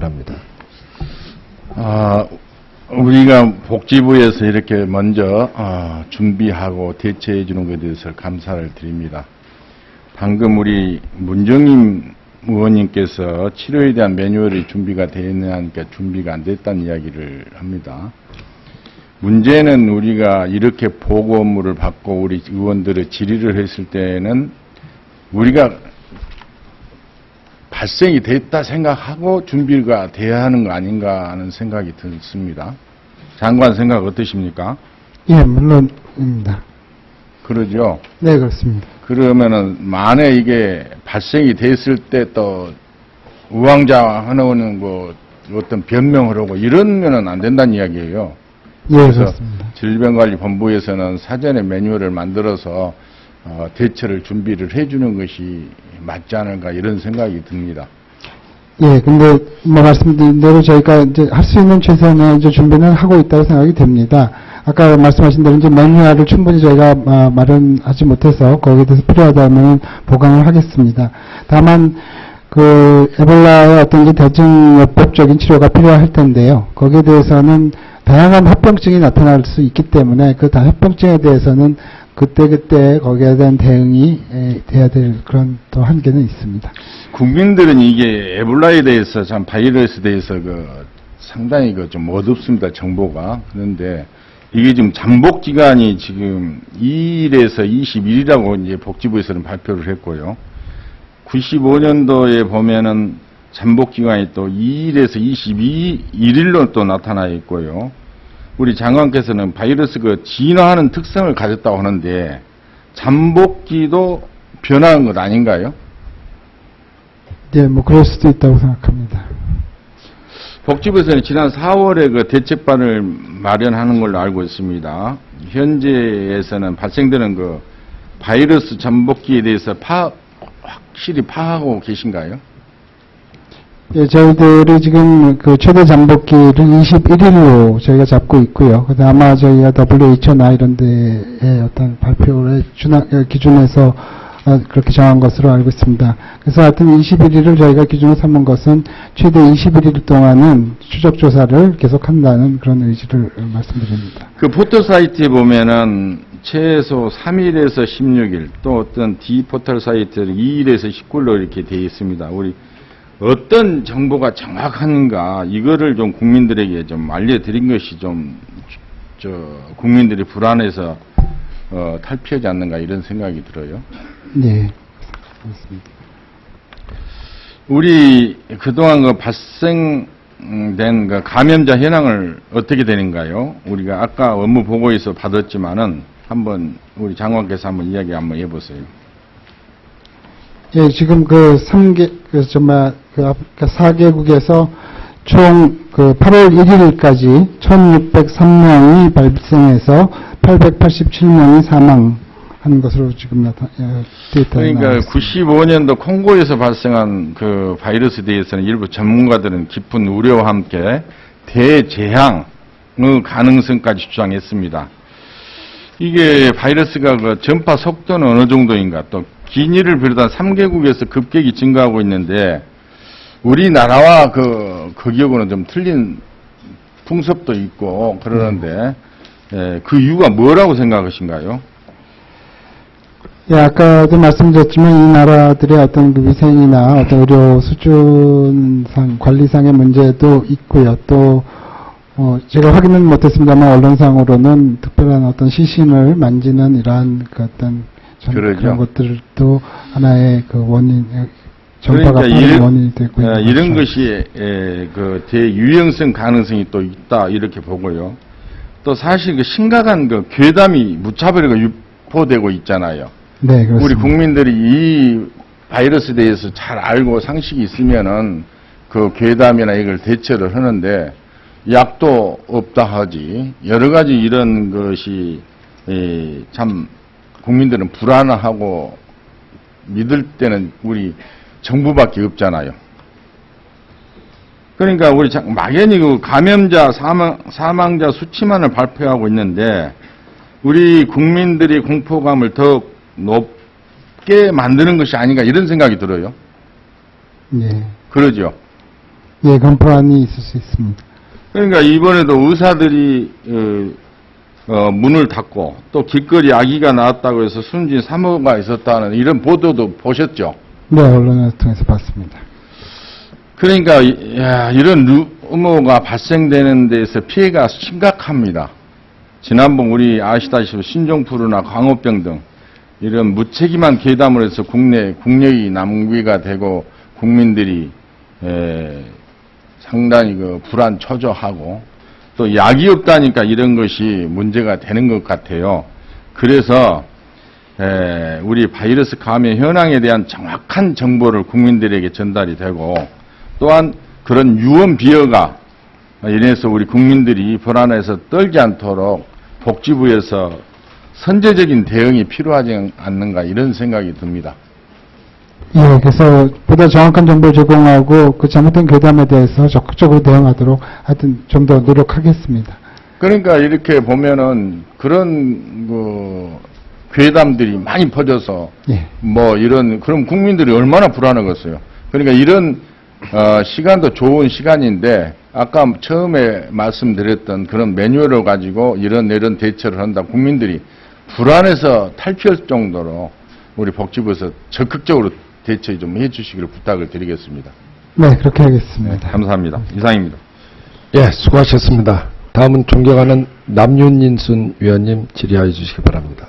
바랍니다. 우리가 복지부에서 이렇게 먼저 준비하고 대처해 주는 것에 대해서 감사를 드립니다. 방금 우리 문정임 의원님께서 치료에 대한 매뉴얼이 준비가 되어 있느냐니까 준비가 안 됐다는 이야기를 합니다. 문제는 우리가 이렇게 보고 업무를 받고 우리 의원들의 질의를 했을 때는 우리가 발생이 됐다 생각하고 준비가 돼야 하는 거 아닌가 하는 생각이 듭니다. 장관 생각 어떠십니까? 예, 물론입니다. 그러죠? 네, 그렇습니다. 그러면은 만에 이게 발생이 됐을 때 또 우왕좌왕하는 뭐 어떤 변명을 하고 이러면은 안 된다는 이야기예요. 예, 그래서 그렇습니다. 질병관리본부에서는 사전에 매뉴얼을 만들어서 대처를 준비를 해주는 것이 맞지 않을까 이런 생각이 듭니다. 예, 근데 뭐 말씀드린 대로 저희가 이제 할 수 있는 최선의 이제 준비는 하고 있다고 생각이 됩니다. 아까 말씀하신 대로 이제 매뉴얼을 충분히 저희가 마련하지 못해서 거기에 대해서 필요하다면 보강을 하겠습니다. 다만 그 에볼라의 어떤 이제 대증요법적인 치료가 필요할 텐데요. 거기에 대해서는 다양한 합병증이 나타날 수 있기 때문에 그 합병증에 대해서는 그때 거기에 대한 대응이 돼야 될 그런 또 한계는 있습니다. 국민들은 이게 에볼라에 대해서 참 바이러스에 대해서 상당히 좀 어둡습니다. 정보가. 그런데 이게 지금 잠복 기간이 지금 2일에서 21일이라고 이제 복지부에서는 발표를 했고요. 95년도에 보면은 잠복 기간이 또 2일에서 22일로 또 나타나 있고요. 우리 장관께서는 바이러스가 진화하는 특성을 가졌다고 하는데 잠복기도 변화한 것 아닌가요? 네, 뭐 그럴 수도 있다고 생각합니다. 복지부에서는 지난 4월에 그 대책반을 마련하는 걸로 알고 있습니다. 현재에서는 발생되는 그 바이러스 잠복기에 대해서 확실히 파악하고 계신가요? 예, 저희들이 지금 그 최대 잠복기를 21일로 저희가 잡고 있고요. 그래서 아마 저희가 WHO나 이런 데의 어떤 발표의 기준에서 그렇게 정한 것으로 알고 있습니다. 그래서 하여튼 21일을 저희가 기준으로 삼은 것은 최대 21일 동안은 추적조사를 계속한다는 그런 의지를 말씀드립니다. 그 포털 사이트에 보면은 최소 3일에서 16일 또 어떤 D 포털 사이트는 2일에서 19일로 이렇게 되어 있습니다. 우리 어떤 정보가 정확한가 이거를 좀 국민들에게 좀 알려드린 것이 좀 국민들이 불안해서 탈피하지 않는가 이런 생각이 들어요. 네, 그렇습니다. 우리 그동안 그 발생된 그 감염자 현황을 어떻게 되는가요? 우리가 아까 업무 보고에서 받았지만은 한번 우리 장관께서 한번 이야기 한번 해보세요. 예, 지금 그 4개국에서 총 그 8월 1일까지 1,603명이 발생해서 887명이 사망한 것으로 지금 데이터가 그러니까 나왔습니다. 95년도 콩고에서 발생한 그 바이러스에 대해서는 일부 전문가들은 깊은 우려와 함께 대재앙의 가능성까지 주장했습니다. 이게 바이러스가 그 전파 속도는 어느 정도인가 또 기니를 비롯한 3개국에서 급격히 증가하고 있는데 우리나라와 그 기억으로는 좀 틀린 풍습도 있고 그러는데 그 이유가 뭐라고 생각하신가요? 예, 아까도 말씀드렸지만 이 나라들의 어떤 그 위생이나 어떤 의료 수준상 관리상의 문제도 있고요. 또 제가 확인은 못했습니다만 언론상으로는 특별한 어떤 시신을 만지는 이러한 그 어떤 그런 것들도 하나의 그 원인, 전파가 빠른 원인이 되고 있는 이런 것이 그 대유행성 가능성이 또 있다 이렇게 보고요. 또 사실 그 심각한 그 괴담이 무차별로 유포되고 있잖아요. 네, 그렇습니다. 우리 국민들이 이 바이러스에 대해서 잘 알고 상식이 있으면은 그 괴담이나 이걸 대처를 하는데 약도 없다 하지 여러 가지 이런 것이 참 국민들은 불안하고 믿을 때는 우리 정부밖에 없잖아요. 그러니까 우리 막연히 그 감염자 사망자 수치만을 발표하고 있는데 우리 국민들이 공포감을 더 높게 만드는 것이 아닌가 이런 생각이 들어요. 네. 그러죠. 예, 그런 불안이 있을 수 있습니다. 그러니까 이번에도 의사들이 문을 닫고 또 길거리 아기가 나왔다고 해서 숨진 산모가 있었다는 이런 보도도 보셨죠? 네, 언론을 통해서 봤습니다. 그러니까 이런 루머가 발생되는 데에서 피해가 심각합니다. 지난번 우리 아시다시피 신종플루나 광우병 등 이런 무책임한 괴담을 해서 국력이 낭비가 되고 국민들이 상당히 불안 초조하고 또 약이 없다니까 이런 것이 문제가 되는 것 같아요. 그래서 우리 바이러스 감염 현황에 대한 정확한 정보를 국민들에게 전달이 되고 또한 그런 유언 비어가 인해서 우리 국민들이 불안해서 떨지 않도록 복지부에서 선제적인 대응이 필요하지 않는가 이런 생각이 듭니다. 예, 그래서 보다 정확한 정보를 제공하고 그 잘못된 괴담에 대해서 적극적으로 대응하도록 하여튼 좀 더 노력하겠습니다. 그러니까 이렇게 보면은 그런 괴담들이 많이 퍼져서 예. 그럼 국민들이 얼마나 불안하겠어요. 그러니까 이런 시간도 좋은 시간인데 아까 처음에 말씀드렸던 그런 매뉴얼을 가지고 이런 대처를 한다. 국민들이 불안해서 탈피할 정도로 우리 복지부에서 적극적으로 대처 좀 해주시기를 부탁을 드리겠습니다. 네, 그렇게 하겠습니다. 감사합니다. 이상입니다. 예, 수고하셨습니다. 다음은 존경하는 남윤인순 위원님 질의하여 주시기 바랍니다.